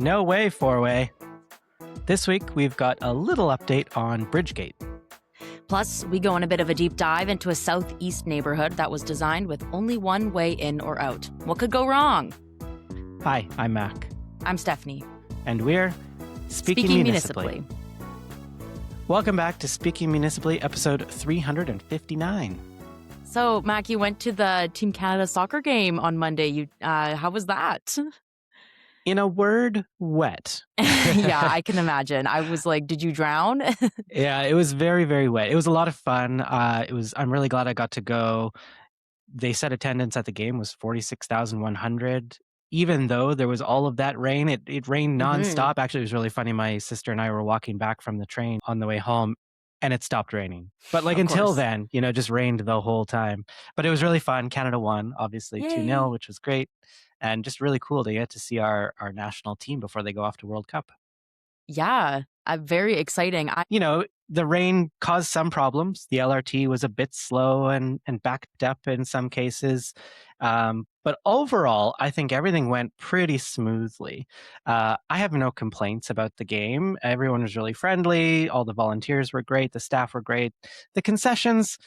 No way, four-way. This week, we've got a little update on Bridgegate. Plus, we go on a bit of a deep dive into a southeast neighborhood that was designed with only one way in or out. What could go wrong? Hi, I'm Mac. I'm Stephanie. And we're Speaking Municipally. Welcome back to Speaking Municipally, episode 359. So, Mac, you went to the Team Canada soccer game on Monday. How was that? In a word, wet. Yeah, I can imagine. I was like, did you drown? Yeah, it was very, very wet. It was a lot of fun. I'm really glad I got to go. They said attendance at the game was 46,100. Even though there was all of that rain, it rained nonstop. Actually, it was really funny. My sister and I were walking back from the train on the way home, and it stopped raining. But until then, just rained the whole time. But it was really fun. Canada won, obviously, 2-0, which was great. And just really cool to get to see our national team before they go off to World Cup. Yeah, very exciting. The rain caused some problems. The LRT was a bit slow and backed up in some cases. But overall, I think everything went pretty smoothly. I have no complaints about the game. Everyone was really friendly. All the volunteers were great. The staff were great. The concessions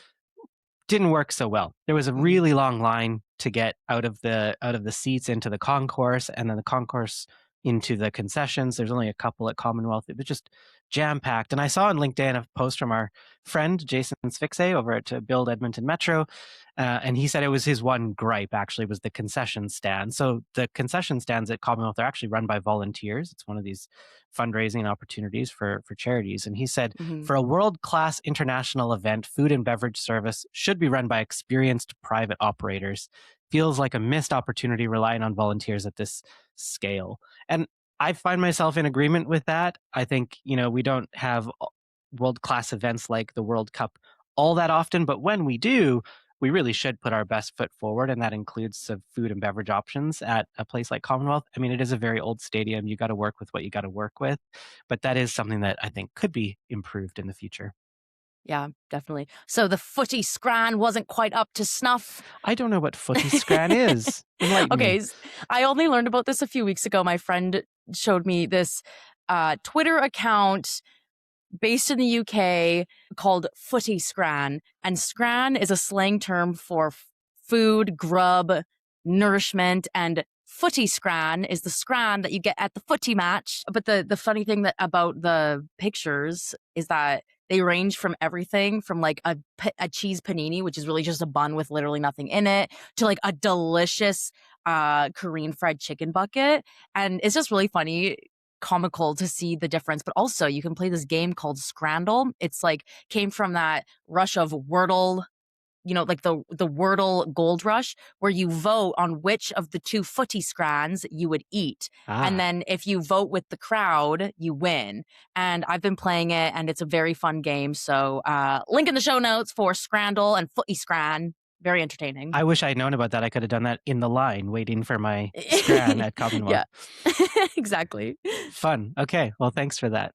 didn't work so well. There was a really long line to get out of the seats into the concourse, and then the concourse into the concessions. There's only a couple at Commonwealth. It was just jam-packed. And I saw on LinkedIn a post from our friend Jason Sfixe over at Build Edmonton Metro, and he said it was his one gripe, actually, was the concession stand. So the concession stands at Commonwealth are actually run by volunteers. It's one of these fundraising opportunities for charities. And he said, for a world-class international event, food and beverage service should be run by experienced private operators. Feels like a missed opportunity relying on volunteers at this scale. And I find myself in agreement with that. I think, we don't have world-class events like the World Cup all that often, but when we do, we really should put our best foot forward, and that includes some food and beverage options at a place like Commonwealth. I mean, it is a very old stadium. You got to work with what you got to work with, but that is something that I think could be improved in the future. Yeah, definitely. So the footy scran wasn't quite up to snuff. I don't know what footy scran is. Enlighten me. I only learned about this a few weeks ago. My friend showed me this Twitter account based in the UK called Footy Scran. And scran is a slang term for food, grub, nourishment, and footy scran is the scran that you get at the footy match. But the funny thing about the pictures is that they range from everything from like a cheese panini, which is really just a bun with literally nothing in it, to like a delicious Korean fried chicken bucket. And it's just really funny, comical to see the difference. But also you can play this game called Scrandle. It's like came from that rush of Wordle, like the Wordle gold rush, where you vote on which of the two footy scrans you would eat. And then if you vote with the crowd, you win. And I've been playing it, and it's a very fun game. So link in the show notes for Scrandle and footy scran. Very entertaining. I wish I'd known about that. I could have done that in the line waiting for my scran at Commonwealth. Yeah, exactly. Fun. Okay. Well, thanks for that.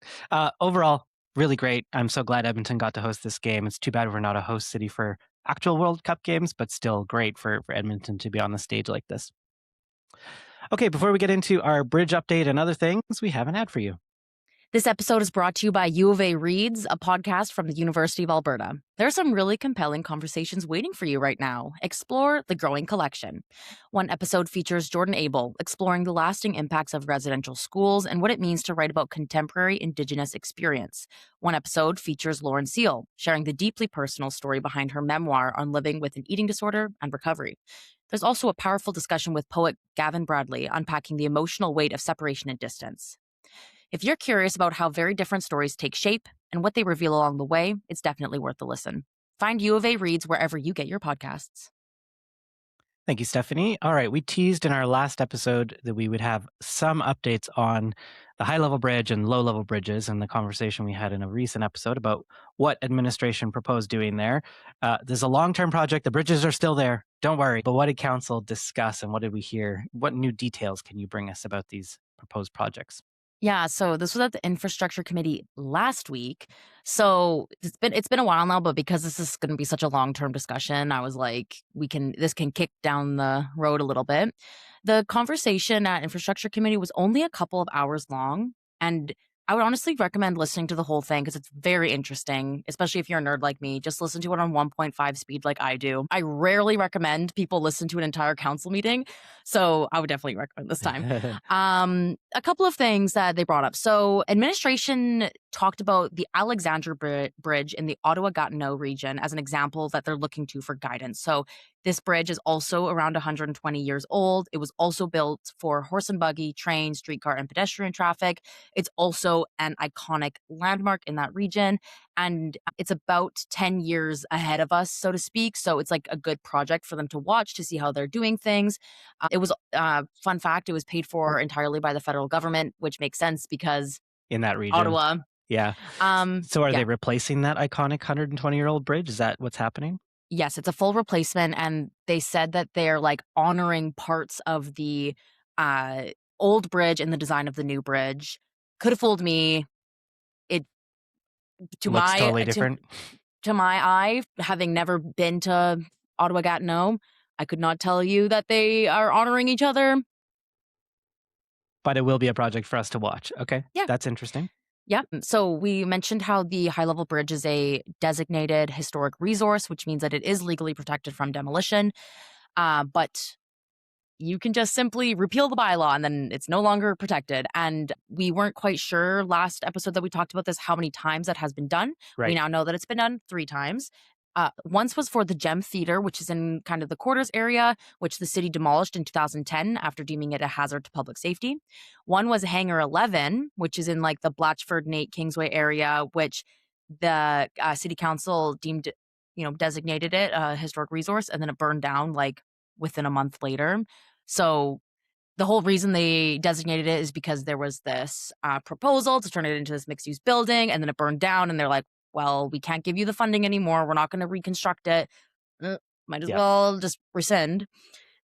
Overall, really great. I'm so glad Edmonton got to host this game. It's too bad we're not a host city for actual World Cup games, but still great for Edmonton to be on the stage like this. Okay, before we get into our bridge update and other things, we have an ad for you. This episode is brought to you by U of A Reads, a podcast from the University of Alberta. There are some really compelling conversations waiting for you right now. Explore the growing collection. One episode features Jordan Abel, exploring the lasting impacts of residential schools and what it means to write about contemporary Indigenous experience. One episode features Lauren Seal, sharing the deeply personal story behind her memoir on living with an eating disorder and recovery. There's also a powerful discussion with poet Gavin Bradley, unpacking the emotional weight of separation and distance. If you're curious about how very different stories take shape and what they reveal along the way, it's definitely worth a listen. Find U of A Reads wherever you get your podcasts. Thank you, Stephanie. All right, we teased in our last episode that we would have some updates on the high-level bridge and low-level bridges and the conversation we had in a recent episode about what administration proposed doing there. There's a long-term project. The bridges are still there. Don't worry. But what did council discuss and what did we hear? What new details can you bring us about these proposed projects? Yeah, so this was at the infrastructure committee last week. So it's been a while now, but because this is going to be such a long-term discussion, I was like, this can kick down the road a little bit. The conversation at Infrastructure Committee was only a couple of hours long, and I would honestly recommend listening to the whole thing because it's very interesting, especially if you're a nerd like me. Just listen to it on 1.5 speed like I do. I rarely recommend people listen to an entire council meeting, so I would definitely recommend this time. A couple of things that they brought up. So, administration talked about the Alexandra Bridge in the Ottawa-Gatineau region as an example that they're looking to for guidance. So, this bridge is also around 120 years old. It was also built for horse and buggy, train, streetcar, and pedestrian traffic. It's also an iconic landmark in that region, and it's about 10 years ahead of us, so to speak. So it's like a good project for them to watch to see how they're doing things. It was, fun fact, it was paid for entirely by the federal government, which makes sense because In that region. Ottawa. Yeah. So are Yeah. they replacing that iconic 120-year-old bridge? Is that what's happening? Yes, it's a full replacement, and they said that they're, like, honoring parts of the, uh, old bridge in the design of the new bridge. Coulda fooled me. It to Looks my totally different, to my eye, having never been to Ottawa-Gatineau, I could not tell you that they are honoring each other. but it will be a project for us to watch. Okay, Yeah. that's interesting. Yeah. So we mentioned how the high level bridge is a designated historic resource, which means that it is legally protected from demolition. But you can just simply repeal the bylaw and then it's no longer protected. And we weren't quite sure last episode that we talked about this, how many times that has been done. We Right. now know that it's been done 3 times. Once was for the Gem Theater, which is in kind of the quarters area, which the city demolished in 2010 after deeming it a hazard to public safety. One was Hangar 11, which is in like the Blatchford, Nate, Kingsway area, which the city council deemed, designated it a historic resource, and then it burned down like within a month later. So the whole reason they designated it is because there was this proposal to turn it into this mixed use building, and then it burned down, and they're like, well, we can't give you the funding anymore. We're not going to reconstruct it. Uh, Might as Yep. well just rescind.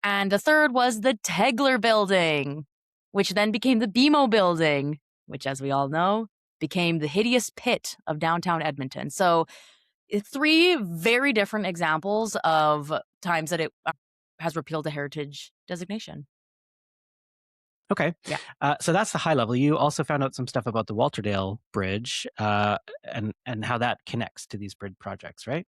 And the third was the Tegler building, which then became the BMO building, which, as we all know, became the hideous pit of downtown Edmonton. So, 3 very different examples of times that it has repealed the heritage designation. Okay. Yeah. So that's the high level. You also found out some stuff about the Walterdale Bridge and how that connects to these bridge projects, right?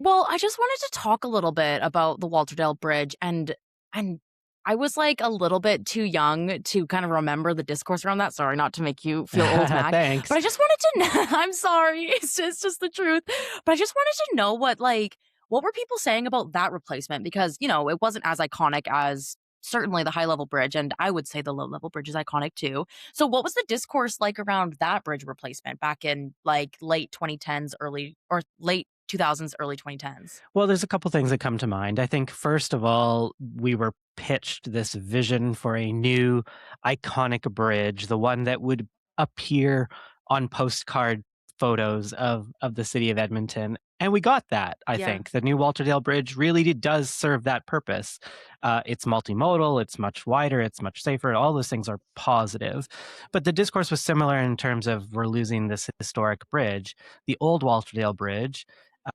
Well, I just wanted to talk a little bit about the Walterdale Bridge, and I was like a little bit too young to kind of remember the discourse around that. Sorry, not to make you feel old, Mac, but Thanks. I just wanted to know. I'm sorry, it's just the truth. But I just wanted to know what were people saying about that replacement, because it wasn't as iconic as certainly the high level bridge, and I would say the low level bridge is iconic too. So what was the discourse like around that bridge replacement back in like late 2010s, early or late 2000s, early 2010s? Well, there's a couple things that come to mind. I think, first of all, we were pitched this vision for a new iconic bridge, the one that would appear on postcard photos of the city of Edmonton. And we got that, I Yeah. think. The new Walterdale Bridge really does serve that purpose. It's multimodal, it's much wider, it's much safer. All those things are positive. But the discourse was similar in terms of we're losing this historic bridge. The old Walterdale Bridge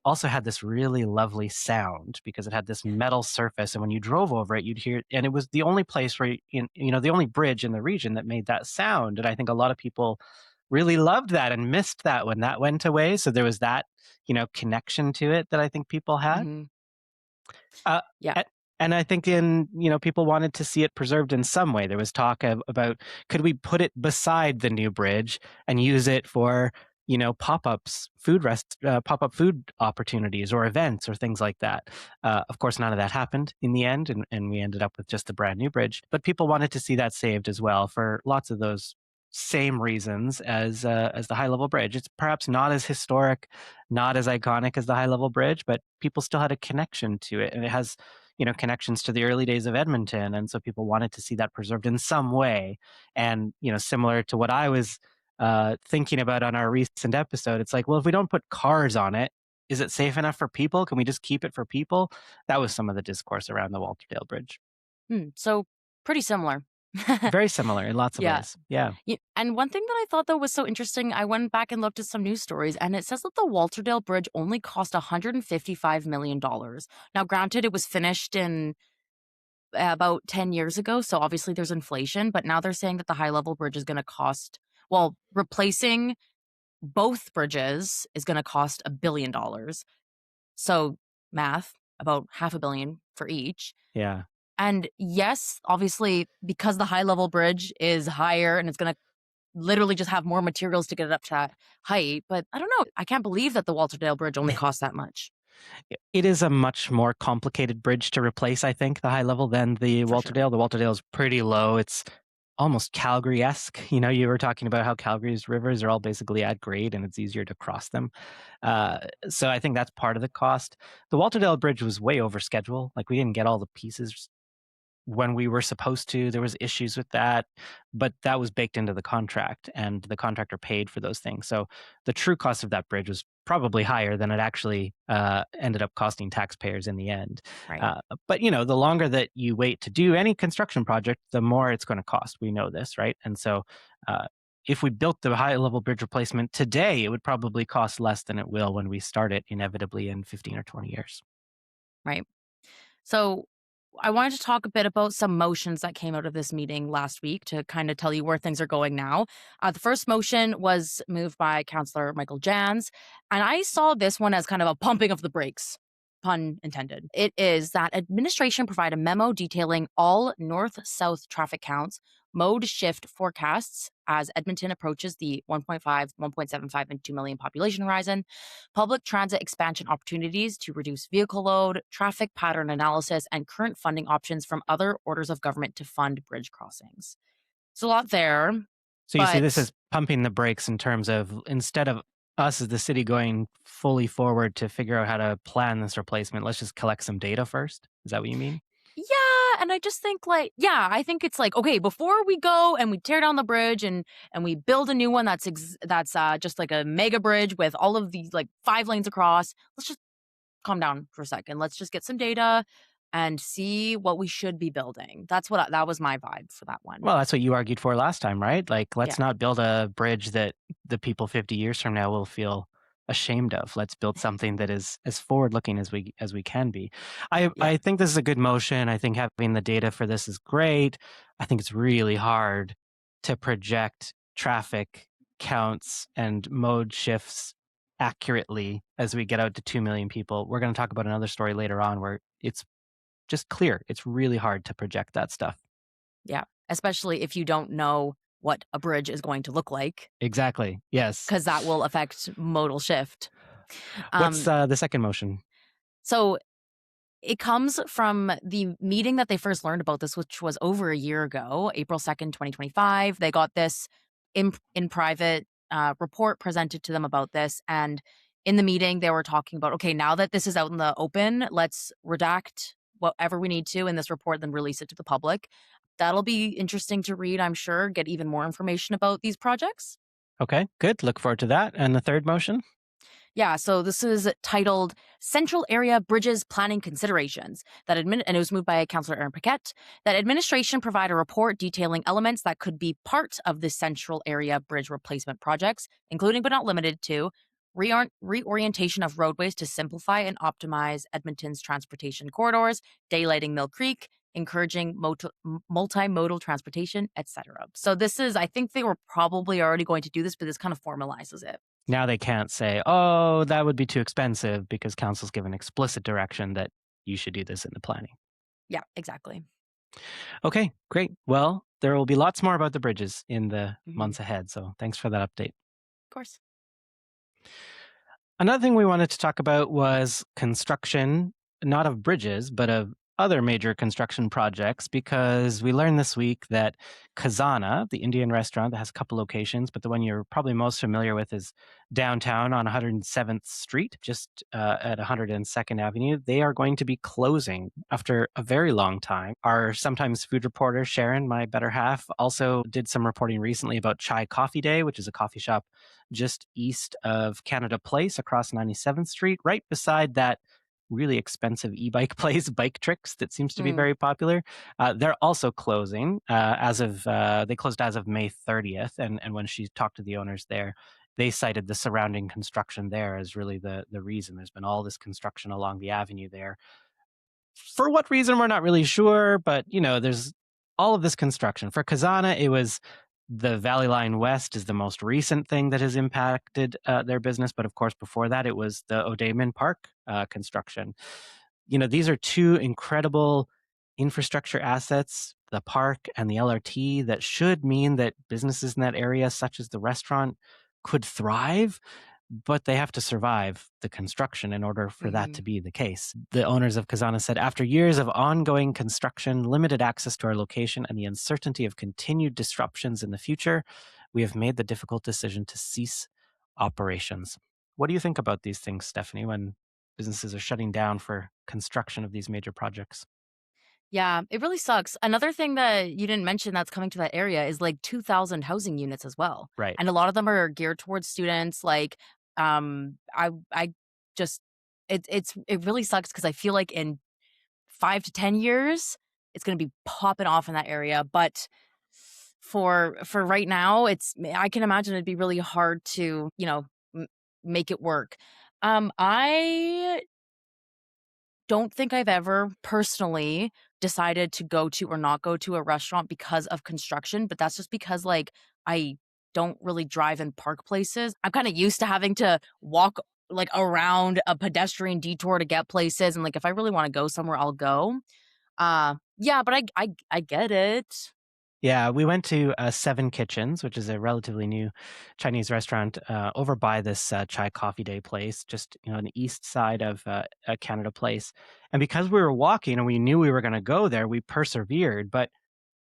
also had this really lovely sound because it had this metal surface, and when you drove over it, you'd hear, and it was the only place where, the only bridge in the region that made that sound. And I think a lot of people really loved that and missed that when that went away. So there was that, connection to it that I think people had. Hmm. Uh, Yeah. a- and I think people wanted to see it preserved in some way. There was talk about, could we put it beside the new bridge and use it for, pop-ups, pop-up food opportunities or events or things like that. Of course, none of that happened in the end, and we ended up with just a brand new bridge. But people wanted to see that saved as well for lots of those same reasons as the high level bridge. It's perhaps not as historic, not as iconic as the high level bridge, but people still had a connection to it, and it has connections to the early days of Edmonton, and so people wanted to see that preserved in some way. And similar to what I was thinking about on our recent episode, it's like, well, if we don't put cars on it, is it safe enough for people? Can we just keep it for people? That was some of the discourse around the Walterdale Bridge. So pretty similar. Very similar in lots of Yeah. ways. Yeah. And one thing that I thought though was so interesting, I went back and looked at some news stories, and it says that the Walterdale Bridge only cost $155 million. Now, granted, it was finished in about 10 years ago. So obviously there's inflation, but now they're saying that the high level bridge is going to cost, well, replacing both bridges is going to cost $1 billion. So math, about half a billion for each. Yeah. And yes, obviously, because the high level bridge is higher and it's going to literally just have more materials to get it up to that height. But I don't know. I can't believe that the Walterdale Bridge only costs that much. It is a much more complicated bridge to replace, I think, the high level than the For sure. Walterdale. The Walterdale is pretty low. It's almost Calgary-esque. You know, you were talking about how Calgary's rivers are all basically at grade and it's easier to cross them. So I think that's part of the cost. The Walterdale Bridge was way over schedule. Like we didn't get all the pieces when we were supposed to. There was issues with that, but that was baked into the contract and the contractor paid for those things. So the true cost of that bridge was probably higher than it actually ended up costing taxpayers in the end. Right. But you know, the longer that you wait to do any construction project, the more it's going to cost. We know this, right? And so if we built the high level bridge replacement today, it would probably cost less than it will when we start it inevitably in 15 or 20 years. Right. So I wanted to talk a bit about some motions that came out of this meeting last week to kind of tell you where things are going now. The first motion was moved by Councillor Michael Jans, and I saw this one as kind of a pumping of the brakes. Pun intended. It is that administration provide a memo detailing all north south traffic counts, mode shift forecasts as Edmonton approaches the 1.5, 1.75, and 2 million population horizon, public transit expansion opportunities to reduce vehicle load, traffic pattern analysis, and current funding options from other orders of government to fund bridge crossings. It's a lot there, So you see this but as pumping the brakes in terms of instead of us as the city going fully forward to figure out how to plan this replacement, let's just collect some data first. Is that what you mean? yeah, and I just think like, yeah, I think it's like, okay, before we go and we tear down the bridge and we build a new one that's just like a mega bridge with all of these like 5 lanes across, let's just calm down for a second. Let's just get some data and see what we should be building. That was my vibe for that one. Well, that's what you argued for last time, right? Like, let's Yeah. not build a bridge that the people 50 years from now will feel ashamed of. Let's build something that is as forward looking as we can be. Yeah. I think this is a good motion. I think having the data for this is great. I think it's really hard to project traffic counts and mode shifts accurately as we get out to 2 million people. We're going to talk about another story later on where it's just clear. It's really hard to project that stuff. Yeah. Especially if you don't know what a bridge is going to look like, Exactly. Yes. because that will affect modal shift. What's Um, the second motion? so it comes from the meeting that they first learned about this, which was over a year ago, April 2nd, 2025. They got this in private report presented to them about this. And in the meeting, they were talking about, okay, now that this is out in the open, let's redact whatever we need to in this report, then release it to the public. That'll be interesting to read, I'm sure, get even more information about these projects. Okay, good. Look forward to that. And the third motion? Yeah, so this is titled Central Area Bridges Planning Considerations and it was moved by Councillor Aaron Paquette, that administration provide a report detailing elements that could be part of the central area bridge replacement projects, including but not limited to reorientation of roadways to simplify and optimize Edmonton's transportation corridors, daylighting Mill Creek, encouraging multimodal transportation, etc. So this is, I think they were probably already going to do this, but this kind of formalizes it. Now they can't say, oh, that would be too expensive because council's given explicit direction that you should do this in the planning. Yeah, exactly. Okay, great. Well, there will be lots more about the bridges in the Mhm. months ahead. So thanks for that update. Of course. Another thing we wanted to talk about was construction, not of bridges, but of other major construction projects, because we learned this week that Kazana, the Indian restaurant that has a couple locations, but the one you're probably most familiar with is downtown on 107th Street, just at 102nd Avenue. They are going to be closing after a very long time. Our sometimes food reporter, Sharon, my better half, also did some reporting recently about Chai Coffee Day, which is a coffee shop just east of Canada Place across 97th Street, right beside that really expensive e-bike place, Bike Tricks, that seems to be Mm. very popular. They're also closing they closed as of May 30th. And when she talked to the owners there, they cited the surrounding construction there as really the reason. There's been all this construction along the avenue there For what reason, we're not really sure, but there's all of this construction. For Kazana, it was the Valley Line West is the most recent thing that has impacted their business, but of course, before that, it was the O'Dayman Park construction. These are two incredible infrastructure assets, the park and the LRT, that should mean that businesses in that area, such as the restaurant, could thrive, but they have to survive the construction in order for that Hmm. to be the case. The owners of Kazana said, after years of ongoing construction, limited access to our location, and the uncertainty of continued disruptions in the future, we have made the difficult decision to cease operations. What do you think about these things, Stephanie, when businesses are shutting down for construction of these major projects? Yeah, it really sucks. Another thing that you didn't mention that's coming to that area is like 2,000 housing units as well. Right. And a lot of them are geared towards students. Like, I just, it really sucks because I feel like in 5 to 10 years, it's going to be popping off in that area. But for right now, I can imagine it'd be really hard to, make it work. I don't think I've ever personally decided to go to or not go to a restaurant because of construction, but that's just because, like, I don't really drive and park places. I'm kinda used to having to walk, like, around a pedestrian detour to get places, and, like, if I really wanna go somewhere, I'll go. Yeah, but I get it. Yeah, we went to Seven Kitchens, which is a relatively new Chinese restaurant over by this Chai Coffee Day place, just on the east side of Canada Place. And because we were walking and we knew we were going to go there, we persevered. But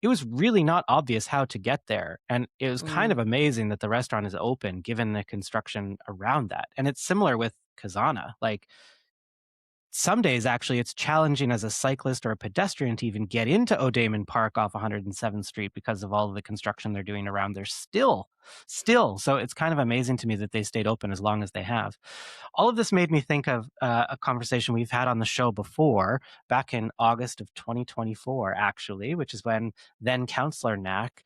it was really not obvious how to get there, and it was kind Mm, of amazing that the restaurant is open given the construction around that. And it's similar with Kazana, like some days actually it's challenging as a cyclist or a pedestrian to even get into O'Dayman Park off 107th Street because of all of the construction they're doing around there still. So it's kind of amazing to me that they stayed open as long as they have. All of this made me think of a conversation we've had on the show before, back in August of 2024, actually, which is when then Councillor Knack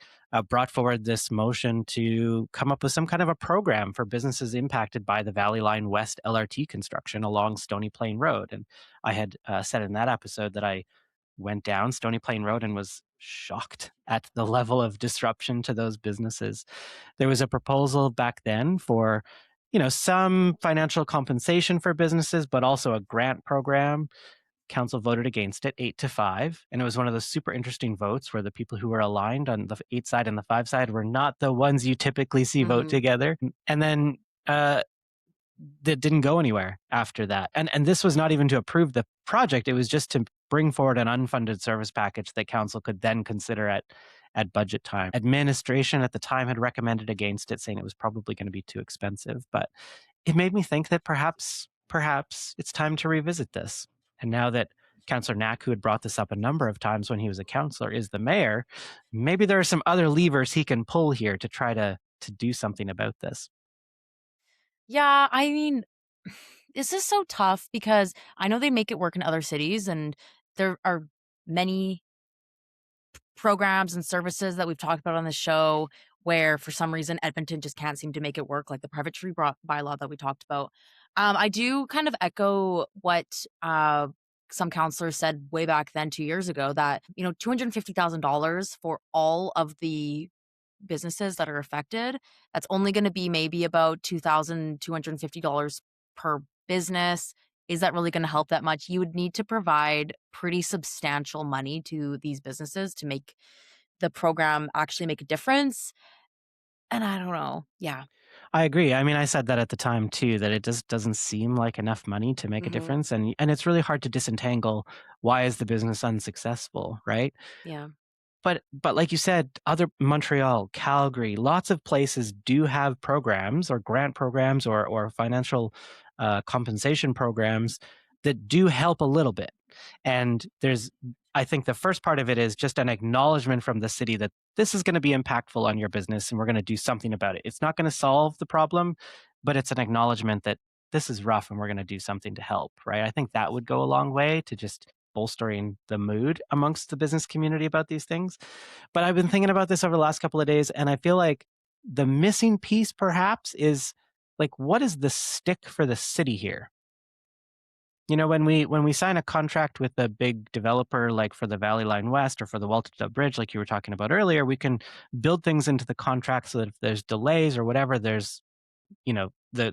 brought forward this motion to come up with some kind of a program for businesses impacted by the Valley Line West LRT construction along Stony Plain Road. And I had said in that episode that I went down Stony Plain Road and was shocked at the level of disruption to those businesses. There was a proposal back then for, some financial compensation for businesses, but also a grant program. Council voted against it 8-5. And it was one of those super interesting votes where the people who were aligned on the 8 side and the 5 side were not the ones you typically see vote mhm. together. And then that didn't go anywhere after that. And this was not even to approve the project. It was just to bring forward an unfunded service package that council could then consider at budget time. Administration at the time had recommended against it, saying it was probably going to be too expensive. But it made me think that perhaps it's time to revisit this. And now that Councillor Knack, who had brought this up a number of times when he was a councillor, is the mayor, maybe there are some other levers he can pull here to try to do something about this. Yeah, I mean, this is so tough because I know they make it work in other cities, and there are many programs and services that we've talked about on the show where for some reason Edmonton just can't seem to make it work, like the private tree bylaw that we talked about. I do kind of echo what some counselors said way back then 2 years ago that, $250,000 for all of the businesses that are affected, that's only going to be maybe about $2,250 per business. Is that really going to help that much? You would need to provide pretty substantial money to these businesses to make the program actually make a difference. And I don't know. Yeah. I agree. I mean, I said that at the time too, that it just doesn't seem like enough money to make a Hmm. difference. And it's really hard to disentangle why is the business unsuccessful, right? Yeah. But like you said, other Montreal, Calgary, lots of places do have programs or grant programs or financial compensation programs that do help a little bit. And I think the first part of it is just an acknowledgement from the city that this is going to be impactful on your business and we're going to do something about it. It's not going to solve the problem, but it's an acknowledgement that this is rough and we're going to do something to help, right? I think that would go a long way to just bolstering the mood amongst the business community about these things. But I've been thinking about this over the last couple of days, and I feel like the missing piece perhaps is like, what is the stick for the city here? When we sign a contract with a big developer, like for the Valley Line West or for the Walter Dub Bridge, like you were talking about earlier, we can build things into the contract so that if there's delays or whatever, the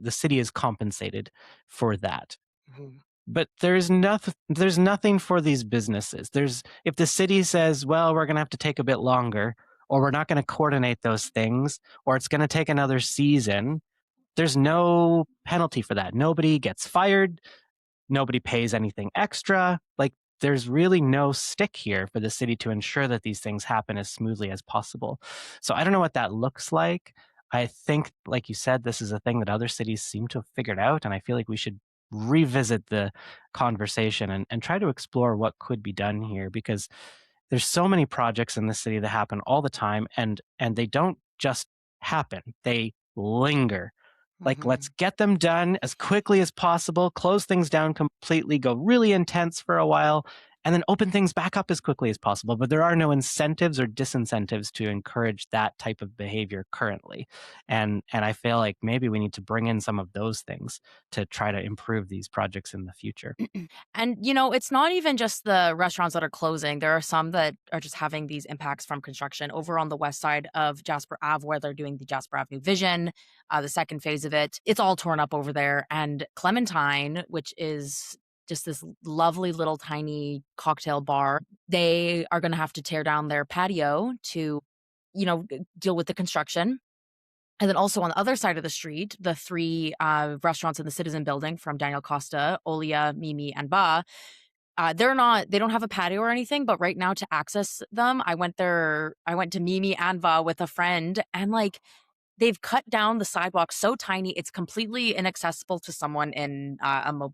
city is compensated for that. Mhm. But there's nothing for these businesses. If the city says, well, we're going to have to take a bit longer, or we're not going to coordinate those things, or it's going to take another season, there's no penalty for that. Nobody gets fired. Nobody pays anything extra. Like, there's really no stick here for the city to ensure that these things happen as smoothly as possible. So I don't know what that looks like. I think, like you said, this is a thing that other cities seem to have figured out, and I feel like we should revisit the conversation and try to explore what could be done here, because there's so many projects in the city that happen all the time, and they don't just happen. They linger. Like, let's Mhm. get them done as quickly as possible, close things down completely, go really intense for a while, and then open things back up as quickly as possible. But there are no incentives or disincentives to encourage that type of behavior currently. And I feel like maybe we need to bring in some of those things to try to improve these projects in the future. And, it's not even just the restaurants that are closing. There are some that are just having these impacts from construction over on the west side of Jasper Ave, where they're doing the Jasper Avenue Vision, the second phase of it. It's all torn up over there. And Clementine, which is just this lovely little tiny cocktail bar, they are going to have to tear down their patio to, deal with the construction. And then also on the other side of the street, the three restaurants in the Citizen Building from Daniel Costa, Olia, Mimi, and Ba, they don't have a patio or anything, but right now to access them, I went to Mimi and Va with a friend, and like they've cut down the sidewalk so tiny, it's completely inaccessible to someone in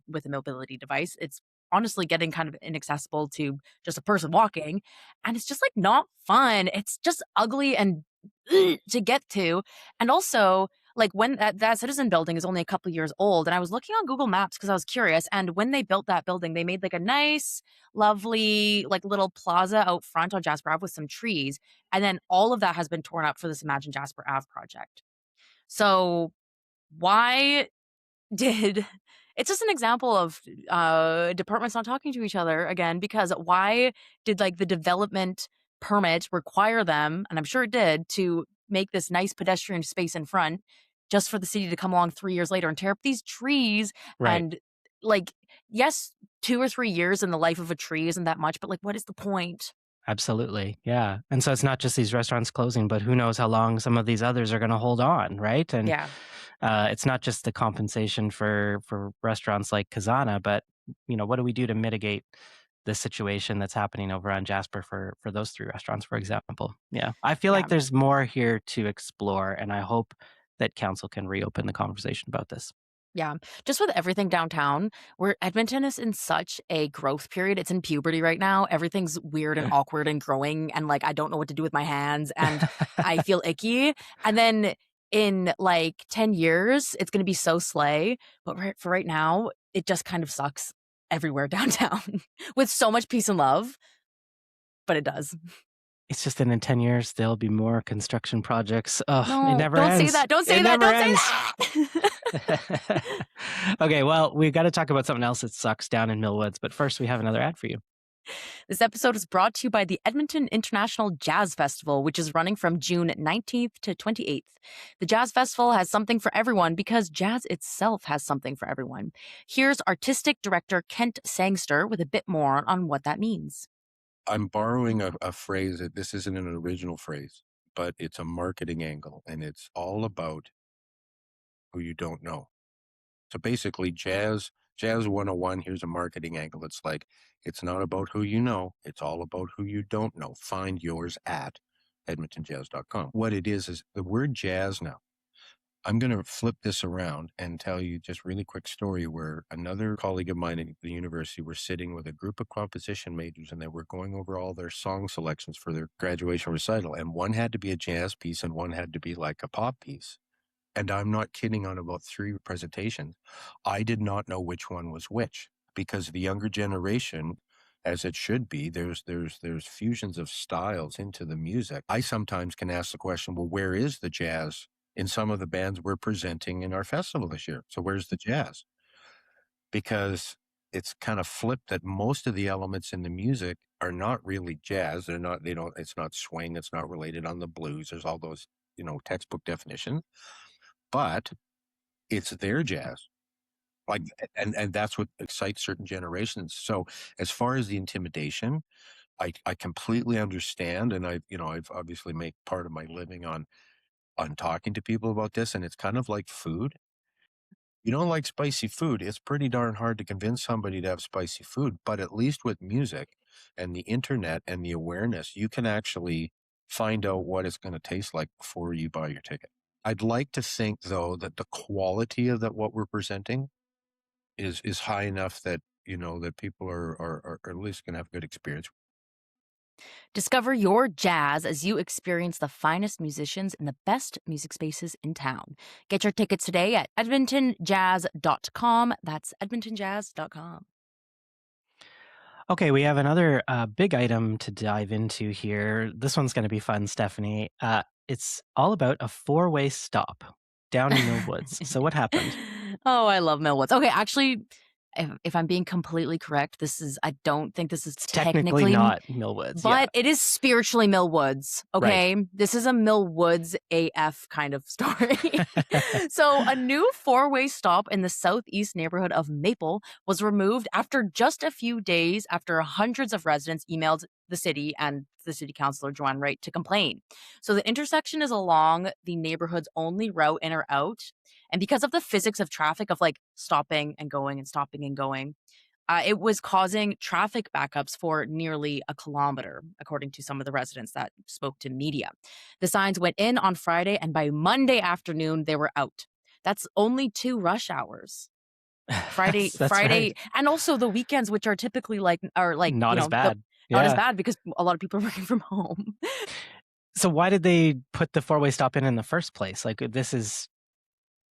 with a mobility device. It's honestly getting kind of inaccessible to just a person walking, and it's just like not fun. It's just ugly and to get to. And also, like when that Citizen Building is only a couple years old, and I was looking on Google Maps because I was curious. And when they built that building, they made like a nice, lovely, like little plaza out front on Jasper Ave with some trees. And then all of that has been torn up for this Imagine Jasper Ave project. So why did it's just an example of departments not talking to each other again, because why did like the development permit require them, and I'm sure it did, to make this nice pedestrian space in front just for the city to come along 3 years later and tear up these trees? Right. And like, yes, 2 or 3 years in the life of a tree isn't that much, but like, what is the point? Absolutely. Yeah. And so it's not just these restaurants closing, but who knows how long some of these others are going to hold on, right? And Yeah. it's not just the compensation for restaurants like Kazana, but what do we do to mitigate the situation that's happening over on Jasper for those three restaurants, for example? Yeah. I feel Yeah. like there's more here to explore, and I hope that council can reopen the conversation about this. Yeah. Just with everything downtown, where Edmonton is in such a growth period. It's in puberty right now. Everything's weird and awkward and growing. And like, I don't know what to do with my hands and I feel icky. And then in like 10 years, it's going to be so slay. But for right now, it just kind of sucks everywhere downtown with so much peace and love. But it does. It's just that in 10 years, there'll be more construction projects. Oh, it No, never don't say ends. that. Don't say It that. never Don't say ends. that. Okay, well, we got to talk about something else that sucks down in Millwoods, but first we have another ad for you. This episode is brought to you by the Edmonton International Jazz Festival, which is running from June 19th to 28th. The Jazz Festival has something for everyone because jazz itself has something for everyone. Here's artistic director Kent Sangster with a bit more on what that means. I'm borrowing a phrase that this isn't an original phrase, but it's a marketing angle, and it's all about who you don't know. So basically, jazz 101, here's a marketing angle. It's like, it's not about who you know, it's all about who you don't know. Find yours at edmontonjazz.com. What it is the word jazz now. I'm going to flip this around and tell you just really quick story where another colleague of mine at the university were sitting with a group of composition majors, and they were going over all their song selections for their graduation recital. And one had to be a jazz piece and one had to be like a pop piece. And I'm not kidding, on about 3 presentations, I did not know which one was which, because the younger generation, as it should be, there's fusions of styles into the music. I sometimes can ask the question, well, where is the jazz in some of the bands we're presenting in our festival this year? So where's the jazz? Because it's kind of flipped that most of the elements in the music are not really jazz. It's not swing. It's not related on the blues. There's all those, textbook definitions, but it's their jazz. Like, and that's what excites certain generations. So as far as the intimidation, I completely understand. And I've obviously made part of my living on talking to people about this. And it's kind of like food. You don't like spicy food, it's pretty darn hard to convince somebody to have spicy food, but at least with music and the internet and the awareness, you can actually find out what it's going to taste like before you buy your ticket. I'd like to think, though, that the quality of what we're presenting is high enough that that people are at least going to have a good experience. Discover your jazz as you experience the finest musicians in the best music spaces in town. Get your tickets today at edmontonjazz.com. That's edmontonjazz.com. Okay, we have another big item to dive into here. This one's going to be fun, Stephanie. It's all about a four-way stop down in Mill Woods. So what happened? Oh, I love Mill Woods. Okay, actually, if I'm being completely correct, I don't think this is It's technically not Mill Woods, but it is spiritually Mill Woods. Okay, Right. This is a Mill Woods AF kind of story. So a new four-way stop in the southeast neighborhood of Maple was removed after just a few days after hundreds of residents emailed the city and the city councilor Joanne Wright to complain. So the intersection is along the neighborhood's only route in or out. And because of the physics of traffic of like stopping and going and stopping and going, it was causing traffic backups for nearly a kilometer, according to some of the residents that spoke to media. The signs went in on Friday, and by Monday afternoon, they were out. That's only 2 rush hours. Friday, That's Friday, right. and also the weekends, which are typically Not as bad. not as Yeah. bad because a lot of people are working from home. So why did they put the four-way stop in the first place? Like, this is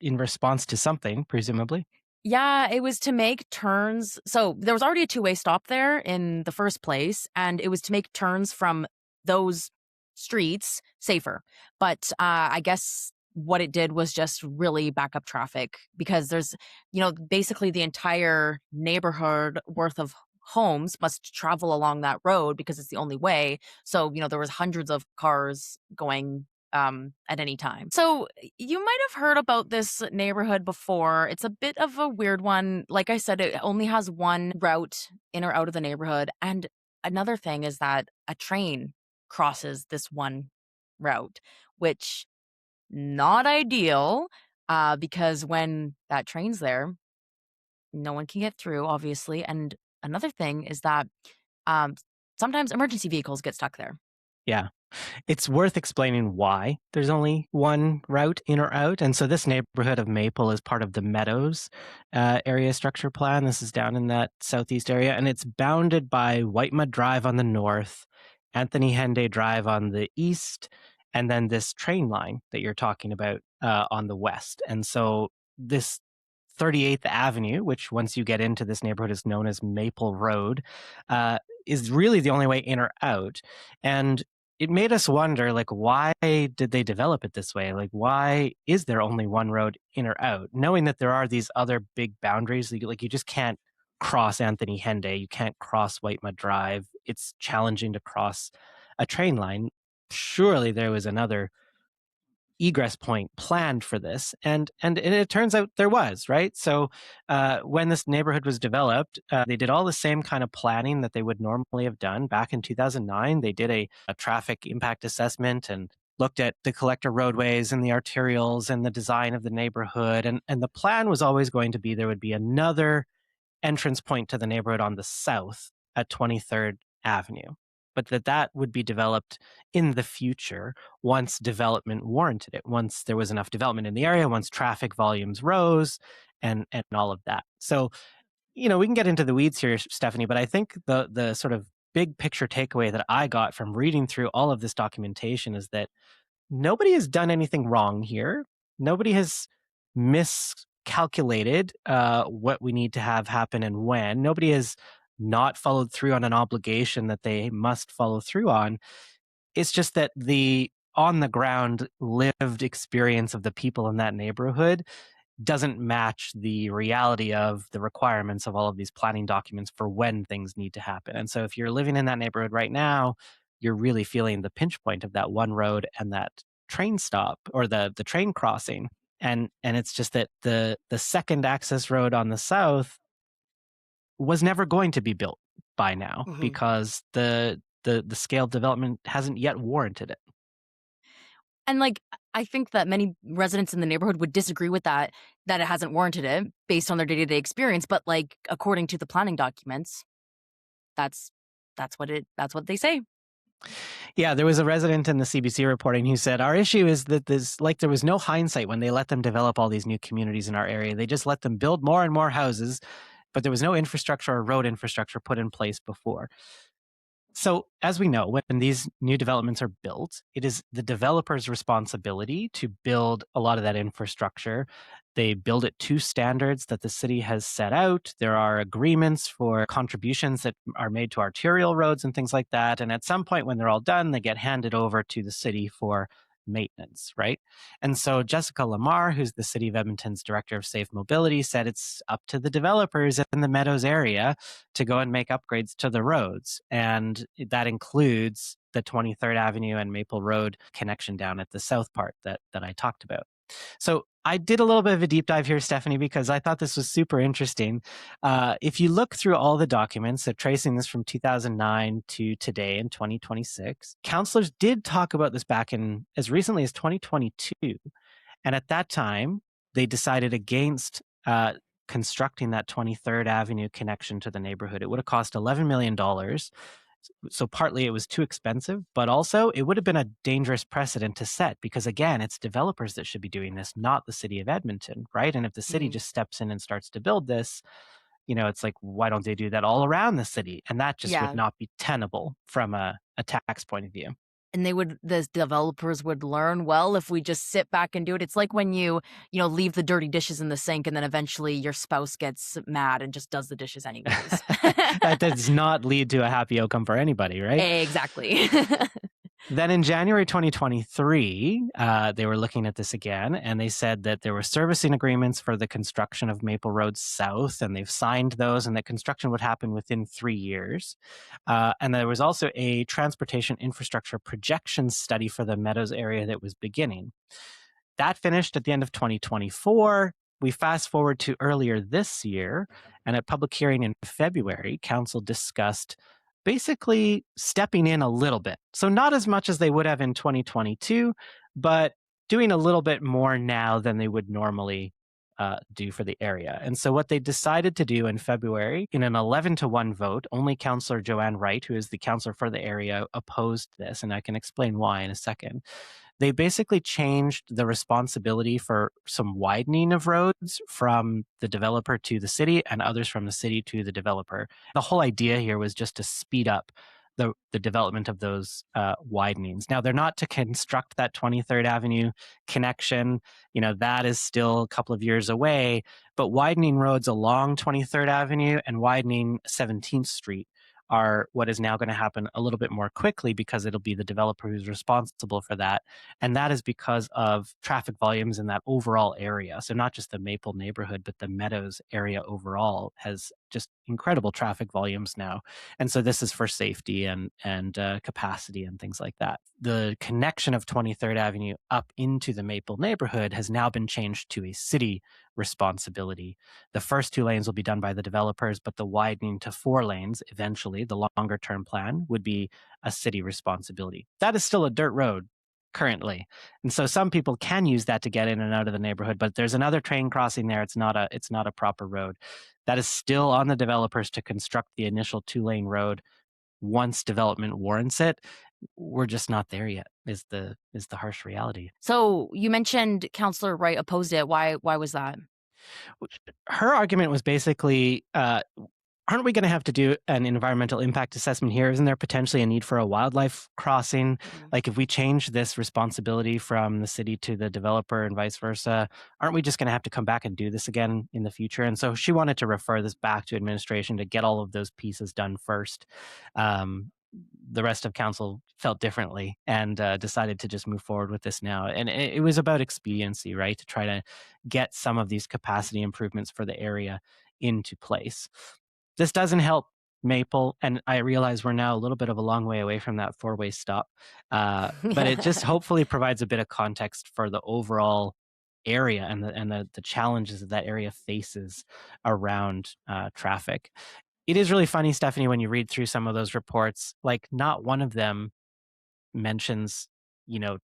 in response to something, presumably. Yeah, it was to make turns. So there was already a two-way stop there in the first place, and it was to make turns from those streets safer. But I guess what it did was just really back up traffic because there's, basically the entire neighborhood worth of homes must travel along that road because it's the only way. So, there was hundreds of cars going at any time. So you might have heard about this neighborhood before. It's a bit of a weird one. Like I said, it only has one route in or out of the neighborhood. And another thing is that a train crosses this one route, which not ideal because when that train's there, no one can get through, obviously. And another thing is that um, sometimes emergency vehicles get stuck there. Yeah. It's worth explaining why there's only one route in or out. And so this neighborhood of Maple is part of the Meadows area structure plan. This is down in that southeast area, and it's bounded by Whitemud Drive on the north, Anthony Henday Drive on the east, and then this train line that you're talking about on the west. And so this 38th Avenue, which once you get into this neighborhood is known as Maple Road, is really the only way in or out. And it made us wonder, like, why did they develop it this way? Like, why is there only one road in or out? Knowing that there are these other big boundaries, like you just can't cross Anthony Henday, you can't cross Whitemud Drive. It's challenging to cross a train line. Surely there was another egress point planned for this, and it turns out there was, right? So when this neighborhood was developed, they did all the same kind of planning that they would normally have done back in 2009. They did a traffic impact assessment and looked at the collector roadways and the arterials and the design of the neighborhood, and the plan was always going to be there would be another entrance point to the neighborhood on the south at 23rd Avenue, but that would be developed in the future once development warranted it, once there was enough development in the area, once traffic volumes rose, and all of that. So, we can get into the weeds here, Stephanie, but I think the sort of big picture takeaway that I got from reading through all of this documentation is that nobody has done anything wrong here. Nobody has miscalculated what we need to have happen and when. Nobody has not followed through on an obligation that they must follow through on. It's just that the on the ground lived experience of the people in that neighborhood doesn't match the reality of the requirements of all of these planning documents for when things need to happen. And so if you're living in that neighborhood right now, you're really feeling the pinch point of that one road and that train stop or the train crossing. And it's just that the second access road on the south was never going to be built by now Mhm. because the scale of development hasn't yet warranted it. And, like, I think that many residents in the neighborhood would disagree with that it hasn't warranted it based on their day-to-day experience, but, like, according to the planning documents, that's that's what they say. Yeah, there was a resident in the CBC reporting who said, our issue is that there was no hindsight when they let them develop all these new communities in our area. They just let them build more and more houses, but there was no infrastructure or road infrastructure put in place before. So, as we know, when these new developments are built, it is the developer's responsibility to build a lot of that infrastructure. They build it to standards that the city has set out. There are agreements for contributions that are made to arterial roads and things like that. And at some point, when they're all done, they get handed over to the city for maintenance, right? And so Jessica Lamar, who's the City of Edmonton's Director of Safe Mobility, said it's up to the developers in the Meadows area to go and make upgrades to the roads. And that includes the 23rd Avenue and Maple Road connection down at the south part that I talked about. So I did a little bit of a deep dive here, Stephanie, because I thought this was super interesting. If you look through all the documents, so tracing this from 2009 to today in 2026, councillors did talk about this back in as recently as 2022. And at that time, they decided against constructing that 23rd Avenue connection to the neighborhood. It would have cost $11 million. So partly it was too expensive, but also it would have been a dangerous precedent to set because, again, it's developers that should be doing this, not the city of Edmonton, right? And if the city Mhm. just steps in and starts to build this, it's like, why don't they do that all around the city? And that just would Yeah, not be tenable from a tax point of view. and the developers would learn, well, if we just sit back and do it. It's like when leave the dirty dishes in the sink and then eventually your spouse gets mad and just does the dishes anyways. That does not lead to a happy outcome for anybody, right? Exactly. Then in January 2023, they were looking at this again, and they said that there were servicing agreements for the construction of Maple Road South, and they've signed those, and that construction would happen within 3 years. And there was also a transportation infrastructure projection study for the Meadows area that was beginning. That finished at the end of 2024. We fast forward to earlier this year, and at public hearing in February, council discussed basically stepping in a little bit. So, not as much as they would have in 2022, but doing a little bit more now than they would normally do for the area. And so, what they decided to do in February, in an 11-1 vote, only Councillor Joanne Wright, who is the councillor for the area, opposed this. And I can explain why in a second. They basically changed the responsibility for some widening of roads from the developer to the city and others from the city to the developer. The whole idea here was just to speed up the development of those widenings. Now, they're not to construct that 23rd Avenue connection. That is still a couple of years away, but widening roads along 23rd Avenue and widening 17th Street are what is now going to happen a little bit more quickly because it'll be the developer who's responsible for that. And that is because of traffic volumes in that overall area. So not just the Maple neighborhood, but the Meadows area overall has just incredible traffic volumes now. And so this is for safety and capacity and things like that. The connection of 23rd Avenue up into the Maple neighborhood has now been changed to a city responsibility. The first 2 lanes will be done by the developers, but the widening to 4 lanes, eventually, the longer term plan, would be a city responsibility. That is still a dirt road currently. And so some people can use that to get in and out of the neighborhood, but there's another train crossing there. It's not a proper road. That is still on the developers to construct the initial 2-lane road once development warrants it. We're just not there yet, is the harsh reality. So you mentioned Counselor Wright opposed it. Why was that? Her argument was basically, aren't we going to have to do an environmental impact assessment here? Isn't there potentially a need for a wildlife crossing? Mhm. Like if we change this responsibility from the city to the developer and vice versa, aren't we just going to have to come back and do this again in the future? And so she wanted to refer this back to administration to get all of those pieces done first. the rest of council felt differently and decided to just move forward with this now. And it was about expediency, right? To try to get some of these capacity improvements for the area into place. This doesn't help Maple, and I realize we're now a little bit of a long way away from that four-way stop, but it just hopefully provides a bit of context for the overall area and the challenges that area faces around traffic. It is really funny, Stephanie, when you read through some of those reports, like not one of them mentions, you know,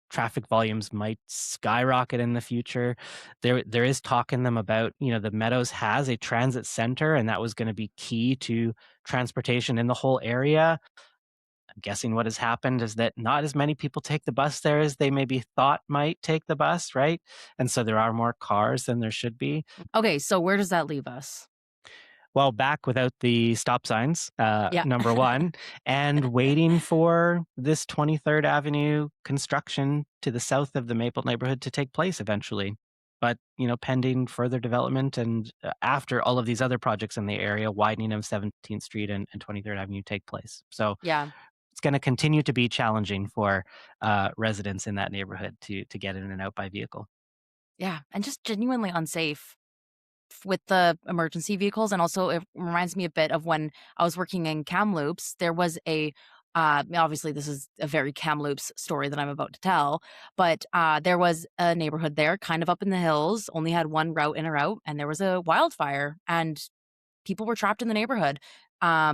traffic volumes might skyrocket in the future. There is talk in them about, the Meadows has a transit center, and that was going to be key to transportation in the whole area. I'm guessing what has happened is that not as many people take the bus there as they maybe thought might take the bus, right? And so there are more cars than there should be. Okay, so where does that leave us? Well, back without the stop signs, Yeah. number one, and waiting for this 23rd Avenue construction to the south of the Maple neighborhood to take place eventually. But, pending further development and after all of these other projects in the area, widening of 17th Street and 23rd Avenue take place. So Yeah. it's going to continue to be challenging for residents in that neighborhood to get in and out by vehicle. Yeah. And just genuinely unsafe with the emergency vehicles. And also it reminds me a bit of when I was working in Kamloops. There was obviously this is a very Kamloops story that I'm about to tell, but there was a neighborhood there kind of up in the hills, only had one route in or out, and there was a wildfire and people were trapped in the neighborhood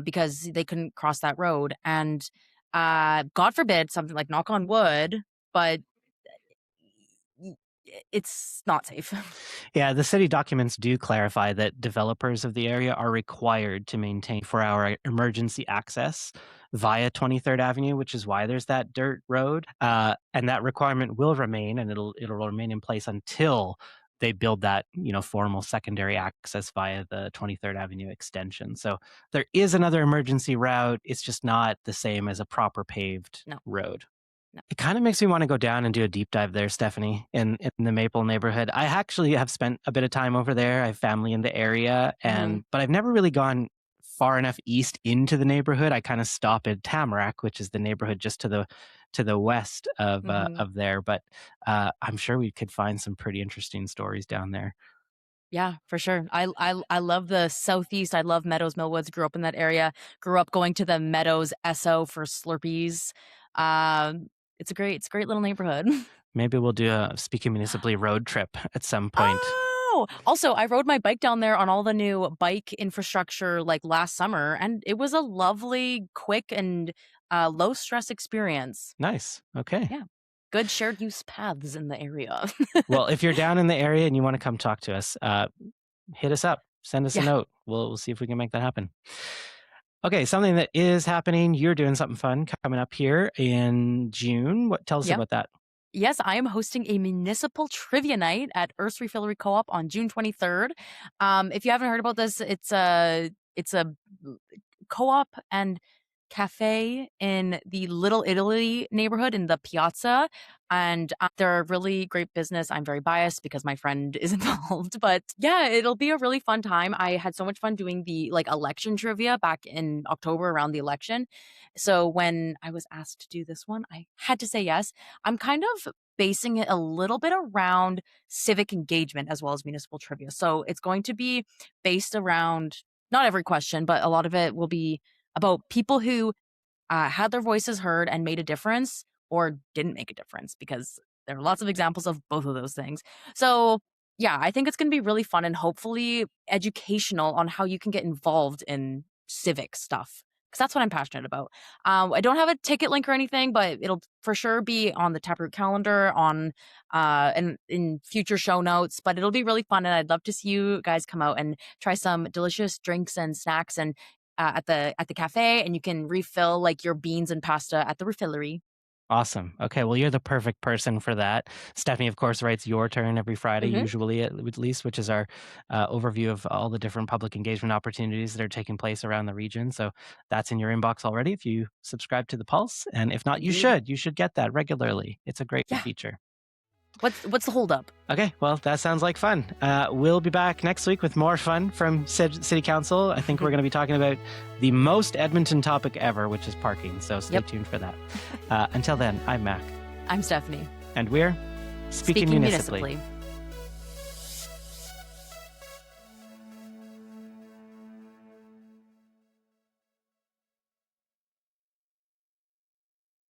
because they couldn't cross that road. And God forbid, something like, knock on wood, but it's not safe. Yeah, the city documents do clarify that developers of the area are required to maintain 4-hour emergency access via 23rd Avenue, which is why there's that dirt road. And that requirement will remain, and it'll remain in place until they build that, formal secondary access via the 23rd Avenue extension. So there is another emergency route. It's just not the same as a proper paved road. No. It kind of makes me want to go down and do a deep dive there, Stephanie, in the Maple neighborhood. I actually have spent a bit of time over there. I have family in the area, but I've never really gone far enough east into the neighborhood. I kind of stop at Tamarack, which is the neighborhood just to the west of there. But I'm sure we could find some pretty interesting stories down there. Yeah, for sure. I love the Southeast. I love Meadows, Millwoods. Grew up in that area. Grew up going to the Meadows Esso for Slurpees. It's a great little neighborhood. Maybe we'll do a Speaking Municipally road trip at some point. Oh, also, I rode my bike down there on all the new bike infrastructure like last summer, and it was a lovely, quick, and low stress experience. Nice. Okay. Yeah. Good shared use paths in the area. Well, if you're down in the area and you want to come talk to us, hit us up. Send us a note. We'll see if we can make that happen. Okay, something that is happening. You're doing something fun coming up here in June. Tell us about that. Yes, I am hosting a municipal trivia night at Earth's Refillery Co-op on June 23rd. If you haven't heard about this, it's a co-op and cafe in the Little Italy neighborhood in the Piazza, and they're a really great business. I'm very biased because my friend is involved, but yeah, it'll be a really fun time. I had so much fun doing the election trivia back in October around the election. So when I was asked to do this one, I had to say yes. I'm kind of basing it a little bit around civic engagement as well as municipal trivia. So it's going to be based around not every question, but a lot of it will be about people who had their voices heard and made a difference or didn't make a difference, because there are lots of examples of both of those things. So yeah, I think it's going to be really fun and hopefully educational on how you can get involved in civic stuff, because that's what I'm passionate about. I don't have a ticket link or anything, but it'll for sure be on the Taproot calendar and in future show notes. But it'll be really fun, and I'd love to see you guys come out and try some delicious drinks and snacks and at the cafe, and you can refill your beans and pasta at the refillery. Awesome. Okay, well, you're the perfect person for that. Stephanie, of course, writes Your Turn every Friday, usually at least, which is our overview of all the different public engagement opportunities that are taking place around the region. So that's in your inbox already if you subscribe to the Pulse. And if not, you should get that regularly. It's a great feature. What's the holdup? Okay, well, that sounds like fun. We'll be back next week with more fun from City Council. I think we're going to be talking about the most Edmonton topic ever, which is parking. So stay tuned for that. Until then, I'm Mac. I'm Stephanie. And we're Speaking Municipally.